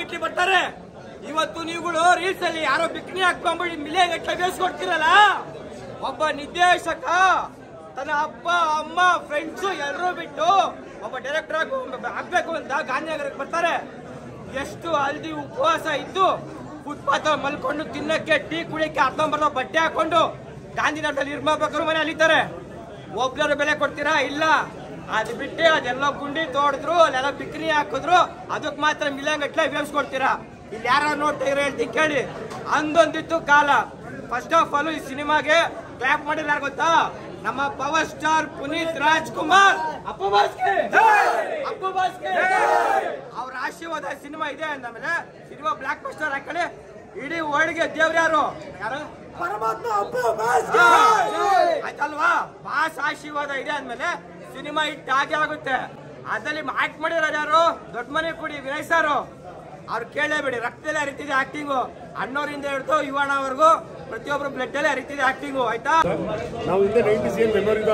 Bitly ಬರ್ತಾರೆ. ಇವತ್ತು ನೀವುಗಳು ರೀಲ್ಸ್ ಅಲ್ಲಿ ಯಾರೋ ಬಿಕ್ನಿ ಹಾಕೊಂಡ್ಬಿಡಿ ಮಿಲಿಯನ್ ಗಟ್ಟಲೆ ಬೇಯಿಸ್ಕೊಡ್ತಿರಲ್ಲ. ಒಬ್ಬ ನಿರ್ದೇಶಕ ತನ್ನ ಅಪ್ಪ ಅಮ್ಮ ಫ್ರೆಂಡ್ಸು ಎಲ್ಲರೂ ಬಿಟ್ಟು ಒಬ್ಬ ಡೈರೆಕ್ಟರ್ ಆಗ್ಬೇಕು ಅಂತ ಗಾಂಧಿನಗರಕ್ಕೆ ಬರ್ತಾರೆ. ಎಷ್ಟು ಹಲ್ದಿ ಉಪವಾಸ ಇದ್ದು ಫುಟ್ಪಾತ್ ಮಲ್ಕೊಂಡು ತಿನ್ನಕ್ಕೆ ಟೀ ಕುಡಿಯಕ್ಕೆ ಅರ್ಧಂಬರ್ಧ ಬಟ್ಟೆ ಹಾಕೊಂಡು ಗಾಂಧಿನಗರದಲ್ಲಿ ನಿರ್ಮಾಪಕರು ಮನೆ ಅಲಿತಾರೆ. ಒಬ್ರು ಬೆಲೆ ಕೊಡ್ತೀರಾ? ಇಲ್ಲ. ಅದು ಬಿಟ್ಟೆ ಅದೆಲ್ಲ ಗುಂಡಿ ತೋಡಿದ್ರು, ಅಲ್ಲೆಲ್ಲ ಬಿಕ್ರಿ ಹಾಕಿದ್ರು, ಅದಕ್ಕೆ ಮಾತ್ರ ಮಿಲಿಯನ್ ಗಟ್ಟಲೆ ಬೇಯಿಸ್ಕೊಡ್ತೀರಾ. ಇಲ್ಲಿ ಯಾರು ನೋಡ್ತಿದ್ರೆ ಹೇಳ್ತೀನಿ ಕೇಳಿ. ಅಂದೊಂದಿತ್ತು ಕಾಲ. ಫಸ್ಟ್ ಆಫ್ ಆಲ್ ಈ ಸಿನಿಮಾಗೆ ಕ್ಲಾಪ್ ಮಾಡಿಲ್ಲ ಯಾರು ಗೊತ್ತಾ? ನಮ್ಮ ಪವರ್ ಸ್ಟಾರ್ ಪುನೀತ್ ರಾಜ್ಕುಮಾರ್. ಅಪ್ಪು ಬಾಸ್ಕೆ ಅವ್ರ ಆಶೀರ್ವಾದ ಸಿನಿಮಾ ಇದೆ ಅಂದಮೇಲೆ ಸಿನಿಮಾ ಬ್ಲಾಕ್ ಬಸ್ಟರ್ ಹಾಕಿ ಇಡೀ ವರ್ಲ್ಡ್ಗೆ ದೇವ್ರು ಯಾರು? ಪರಮಾತ್ಮ ಅಪ್ಪು ಬಾಸ್ಕೆ ಆಯ್ತಲ್ವಾ? ಬಾಸ್ ಆಶೀರ್ವಾದ ಇದೆ ಅಂದ್ಮೇಲೆ ಸಿನಿಮಾ ಹಿಟ್ ಆಗೇ ಆಗುತ್ತೆ. ಅದ್ರಲ್ಲಿ ಆಕ್ಟ್ ಮಾಡಿರೋರು ಯಾರು? ದೊಡ್ಡ ಮನೆ ಕುಡಿ ವಿನಯ್ ಸಾರು. ಅವ್ರು ಕೇಳಲೇಬೇಡಿ, ರಕ್ತದಲ್ಲೇ ಹರಿತಿದೆ ಆಕ್ಟಿಂಗು. ಅಣ್ಣವರಿಂದ ಹಿಡಿದು ಯುವಣ್ಣವರೆಗೂ ಪ್ರತಿಯೊಬ್ಬರು ಬ್ಲಡ್ ಅಲ್ಲೇ ಹರಿತಿದೆ ಆಕ್ಟಿಂಗು. ಆಯ್ತಾ? ನಾವು ಹಿಂದೆ 90s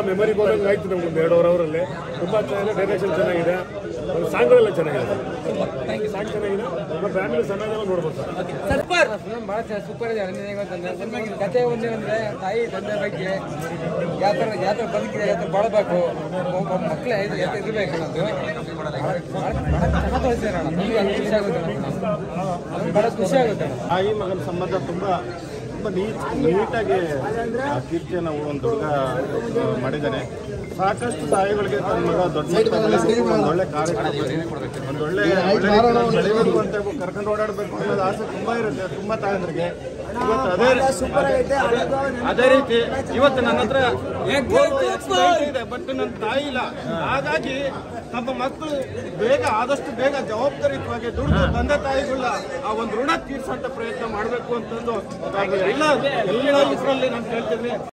ಮೆಮೊರಿ ಬೋದಂಗೆ ಆಯ್ತು ನಮ್ಗೆ. 1.5 ಅವರಲ್ಲಿ ತುಂಬಾ ಚೆನ್ನಾಗಿದೆ. ಡೈರೆಕ್ಷನ್ ಚೆನ್ನಾಗಿದೆ, ಸಾಂಗ್ಗಳೆಲ್ಲ ಚೆನ್ನಾಗಿದೆ. ಸಾಂಗ್ ಚೆನ್ನಾಗಿದೆ. ನಮ್ಮ ಫ್ಯಾಮಿಲಿ ಸಮೇತ ನೋಡ್ಬೋದು ಸರ್. ಬಹಳ ಸೂಪರ್ ಇದೆ. ಕತೆ ಒಂದೇ ಅಂದ್ರೆ ತಾಯಿ ತಂದೆ ಬಗ್ಗೆ ಯಾವ ತರ ಬದುಕಿದೆ, ಯಾವ ತರ ಬಾಳಬೇಕು, ಮಕ್ಕಳು ಯಾವ ಇರಬೇಕು ಅನ್ನೋದು ಖುಷಿ ಆಗುತ್ತೆ. ಬಹಳ ಖುಷಿ ಆಗುತ್ತೆ. ತಾಯಿ ಮಗನ ಸಂಬಂಧ ತುಂಬಾ ನೀಟಾಗಿ ಕೀರ್ತಿಯನ್ನು ಒಂದು ಹುಡುಗ ಮಾಡಿದ್ದಾನೆ. ಸಾಕಷ್ಟು ತಾಯಿಗಳಿಗೆ ತನ್ನ ಮಗ ದೊಡ್ಡ ಒಂದು ಒಳ್ಳೆ ಕಾರ್ಯಕ್ರಮ, ಒಂದು ಒಳ್ಳೆ ಬೆಳಿಬೇಕು ಅಂತ ಕರ್ಕೊಂಡು ಓಡಾಡಬೇಕು ಅನ್ನೋದು ಆಸೆ ತುಂಬಾ ಇರುತ್ತೆ ತುಂಬಾ ತಾಯಂದ್ರಿಗೆ. ಅದೇ ರೀತಿ ಇವತ್ತು ನನ್ನ ಹತ್ರ ಇದೆ, ಬಟ್ ನನ್ನ ತಾಯಿ ಇಲ್ಲ. ಹಾಗಾಗಿ ನಮ್ಮ ಮಕ್ಕಳು ಆದಷ್ಟು ಬೇಗ ಜವಾಬ್ದಾರಿಯುತವಾಗಿ ದುಡಿದು ತಂದೆ ತಾಯಿಗಳ ಆ ಒಂದು ಋಣ ತೀರ್ಸಂತ ಪ್ರಯತ್ನ ಮಾಡಬೇಕು ಅಂತಂದು ಎಲ್ಲ ಇದರಲ್ಲಿ ನಾನು ಹೇಳ್ತೀನಿ.